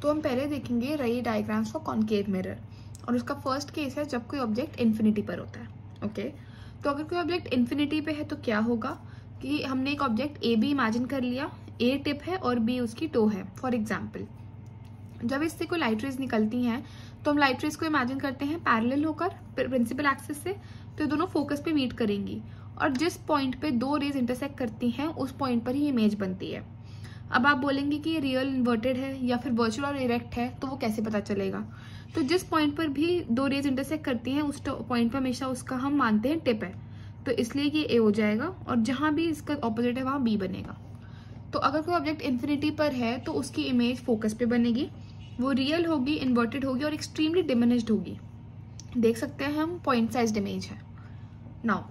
तो हम पहले देखेंगे रे डायग्राम्स फॉर कॉनकेव मिरर, और उसका फर्स्ट केस है जब कोई ऑब्जेक्ट इन्फिनिटी पर होता है। ओके, तो अगर कोई ऑब्जेक्ट इन्फिनिटी पे है तो क्या होगा कि हमने एक ऑब्जेक्ट ए बी इमेजिन कर लिया, ए टिप है और बी उसकी टो है। फॉर एग्जाम्पल, जब इससे कोई लाइट रेज निकलती हैं तो हम लाइट रेज को इमेजिन करते हैं पैरेलल होकर प्रिंसिपल एक्सिस से, तो ये दोनों फोकस पे मीट करेंगी और जिस पॉइंट पे दो रेज इंटरसेक्ट करती हैं उस पॉइंट पर ही इमेज बनती है। अब आप बोलेंगे कि ये रियल इन्वर्टेड है या फिर वर्चुअल और इरेक्ट है, तो वो कैसे पता चलेगा? तो जिस पॉइंट पर भी दो रेज इंटरसेक्ट करती हैं उस पॉइंट पर हमेशा उसका हम मानते हैं टिप है, तो इसलिए ये ए हो जाएगा, और जहां भी इसका ऑपोजिट है वहां बी बनेगा। तो अगर कोई ऑब्जेक्ट इन्फिनिटी पर है तो उसकी इमेज फोकस पे बनेगी, वो रियल होगी, इन्वर्टेड होगी और एक्सट्रीमली डिमिनिश्ड होगी। देख सकते हैं हम पॉइंट साइज्ड इमेज है। Now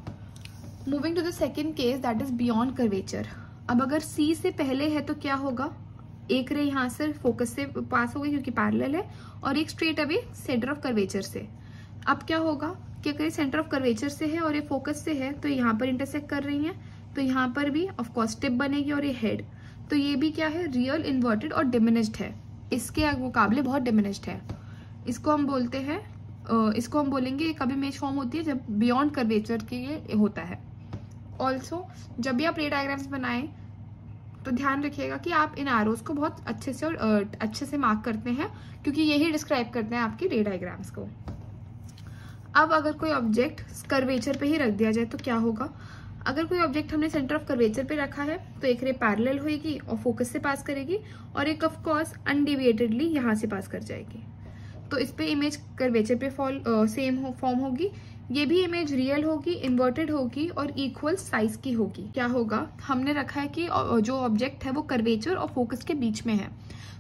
moving to the second case, that is beyond curvature. अब अगर सी से पहले है तो क्या होगा, एक रे यहाँ से फोकस से पास हो गई क्योंकि पैरेलल है, और एक straight away centre of curvature से। अब क्या होगा कि अगर सेंटर ऑफ कर्वेचर से है और ये फोकस से है तो यहाँ पर इंटरसेक्ट कर रही हैं, तो यहाँ पर भी ऑफकोर्स टिप बनेगी और ये हेड, तो ये भी क्या है, रियल, इन्वर्टेड और डिमिनिश्ड है, इसके मुकाबले बहुत डिमिनिश्ड है। इसको हम बोलते हैं, इसको हम बोलेंगे कब इमेज फॉर्म होती है, जब बियॉन्ड कर्वेचर के ये होता है। ऑल्सो जब भी आप रे डायग्राम्स बनाएं तो ध्यान रखिएगा कि आप इन एरोज को बहुत अच्छे से और अच्छे से मार्क करते हैं, क्योंकि यही डिस्क्राइब करते हैं आपकी रे डायग्राम्स को। अब अगर कोई ऑब्जेक्ट कर्वेचर पे ही रख दिया जाए तो क्या होगा, अगर कोई ऑब्जेक्ट हमने सेंटर ऑफ कर्वेचर पे रखा है तो एक रे पैरेलल होगी और फोकस से पास करेगी, और एक ऑफ कोर्स अनडिविएटेडली यहाँ से पास कर जाएगी, तो इस पे इमेज कर्वेचर पे सेम फॉर्म होगी। ये भी इमेज रियल होगी, इन्वर्टेड होगी और इक्वल साइज की होगी। क्या होगा, हमने रखा है कि जो ऑब्जेक्ट है वो कर्वेचर और फोकस के बीच में है,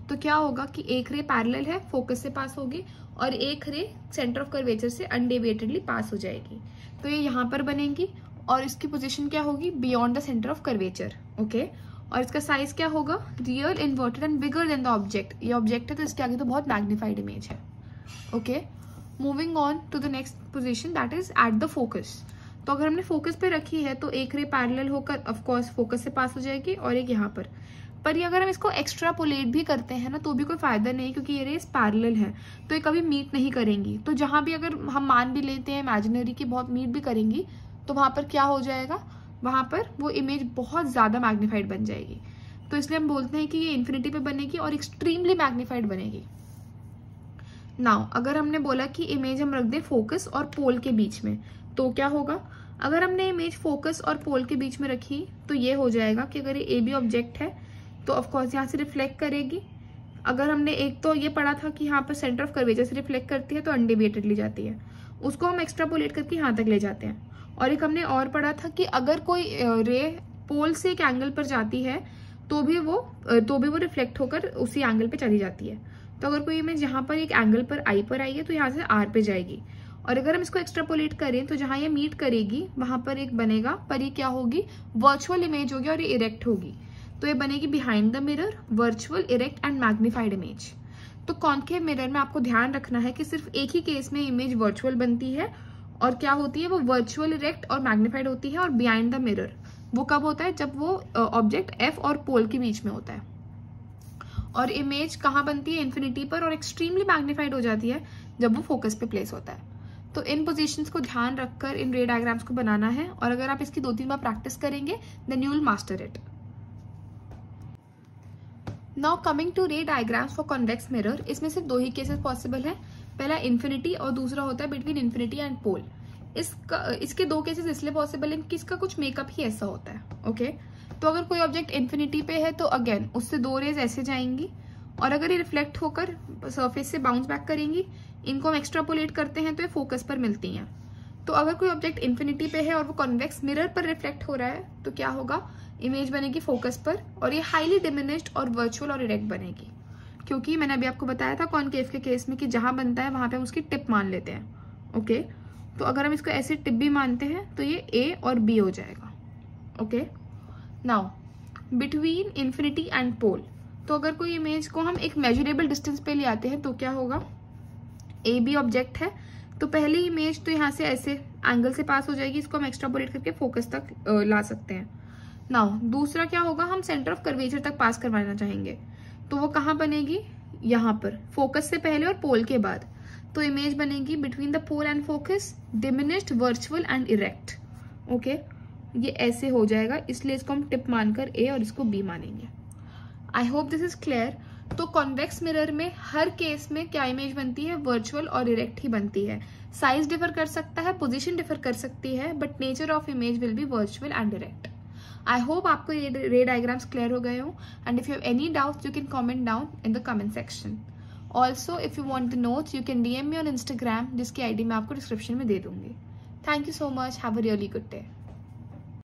तो क्या होगा कि एक रे पैरेलल है, फोकस से पास होगी, और एक रे सेंटर ऑफ कर्वेचर से अनडेविएटेडली पास हो जाएगी, तो ये यहाँ पर बनेगी और इसकी पोजीशन क्या होगी, beyond the centre of curvature. Okay, और इसका साइज क्या होगा, real, inverted and bigger than the object. ये ऑब्जेक्ट है तो इसके आगे तो बहुत मैग्नीफाइड इमेज है। Okay, moving on to the next position, that is at the focus. तो अगर हमने फोकस पे रखी है तो एक रे पैरेलल होकर ऑफकोर्स फोकस से पास हो जाएगी और एक यहाँ पर ये अगर हम इसको एक्स्ट्रापोलेट भी करते हैं ना तो भी कोई फायदा नहीं, क्योंकि ये रेस पैरेलल है तो ये कभी मीट नहीं करेंगी। तो जहां भी अगर हम मान भी लेते हैं इमेजिनरी की बहुत मीट भी करेंगी, तो वहां पर क्या हो जाएगा, वहां पर वो इमेज बहुत ज्यादा मैग्नीफाइड बन जाएगी। तो इसलिए हम बोलते हैं कि ये इन्फिनिटी पे बनेगी और एक्सट्रीमली मैग्नीफाइड बनेगी। नाउ अगर हमने बोला कि इमेज हम रख दे फोकस और पोल के बीच में, तो क्या होगा, अगर हमने इमेज फोकस और पोल के बीच में रखी तो ये हो जाएगा कि अगर ये ए बी ऑब्जेक्ट है तो ऑफकोर्स यहाँ से रिफ्लेक्ट करेगी। अगर हमने एक तो ये पढ़ा था कि यहाँ पर सेंटर ऑफ कर्वेचर से रिफ्लेक्ट करती है तो अनडेविएटेडली जाती है, उसको हम एक्स्ट्रापोलेट करके यहाँ तक ले जाते हैं। और एक हमने और पढ़ा था कि अगर कोई रे पोल से एक एंगल पर जाती है तो भी वो रिफ्लेक्ट होकर उसी एंगल पे चली जाती है। तो अगर कोई इमेज यहाँ पर एक एंगल पर आई है तो यहाँ से आर पे जाएगी, और अगर हम इसको एक्स्ट्रापोलेट करें तो जहाँ ये मीट करेगी वहां पर एक बनेगा, पर ये क्या होगी, वर्चुअल इमेज होगी और ये इरेक्ट होगी, तो ये बनेगी behind the mirror, virtual, erect and magnified image. तो कॉनकेव मिरर में आपको ध्यान रखना है कि सिर्फ एक ही केस में इमेज वर्चुअल बनती है, और क्या होती है, वो वर्चुअल, इरेक्ट और मैग्नीफाइड होती है। और बिहाइंड द मिरर वो कब होता है, जब वो ऑब्जेक्ट एफ और पोल के बीच में होता है। और इमेज कहाँ बनती है, इन्फिनिटी पर, और एक्सट्रीमली मैग्नीफाइड हो जाती है जब वो फोकस पे प्लेस होता है। तो इन पोजीशंस को ध्यान रखकर इन रे डायग्राम्स को बनाना है, और अगर आप इसकी 2-3 बार प्रैक्टिस करेंगे then you will master it. Now coming to ray diagrams for convex mirror, इसमें सिर्फ 2 ही केसेस पॉसिबल है, पहला इन्फिनिटी और दूसरा होता है बिटवीन इन्फिनिटी एंड पोल। इसके 2 केसेस इसलिए पॉसिबल है कि इसका कुछ मेकअप ही ऐसा होता है। ओके, तो अगर कोई ऑब्जेक्ट इन्फिनिटी पे है तो अगेन उससे 2 रेज ऐसे जाएंगी, और अगर ये रिफ्लेक्ट होकर सरफेस से बाउंस बैक करेंगी, इनको हम एक्स्ट्रापोलेट करते हैं तो ये फोकस पर मिलती हैं। तो अगर कोई ऑब्जेक्ट इन्फिनिटी पे है और वो कॉन्वेक्स मिरर पर रिफ्लेक्ट हो रहा है तो क्या होगा, इमेज बनेगी फोकस पर, और ये हाईली डिमिनिश्ड और वर्चुअल और इरेक्ट बनेगी, क्योंकि मैंने अभी आपको बताया था कॉनकेव के केस में कि जहां बनता है वहां पे हम उसकी टिप मान लेते हैं। ओके, तो अगर हम इसको ऐसे टिप भी मानते हैं तो ये ए और बी हो जाएगा। Okay, now between infinity and pole, तो अगर कोई इमेज को हम एक मेजरेबल डिस्टेंस पे ले आते हैं तो क्या होगा, ए बी ऑब्जेक्ट है तो पहली इमेज तो यहाँ से ऐसे एंगल से पास हो जाएगी, इसको हम एक्स्ट्रापोलेट करके फोकस तक ला सकते हैं। नाउ दूसरा क्या होगा, हम सेंटर ऑफ कर्वेचर तक पास करवाना चाहेंगे तो वो कहाँ बनेगी, यहाँ पर फोकस से पहले और पोल के बाद, तो इमेज बनेगी between the pole and focus, diminished, virtual and erect. Okay, ये ऐसे हो जाएगा, इसलिए इसको हम टिप मानकर ए और इसको बी मानेंगे। I hope this is clear. तो कॉन्वेक्स मिरर में हर केस में क्या इमेज बनती है, वर्चुअल और इरेक्ट ही बनती है। साइज डिफर कर सकता है, पोजीशन डिफर कर सकती है, but nature of image will be virtual and erect. I hope आपको ये रे डायग्राम्स क्लियर हो गए हो, and if you have any doubts you can comment down in the comment section. Also if you want the notes you can DM me on Instagram, जिसकी ID मैं आपको description में दे दूंगी। Thank you so much, have a really good day.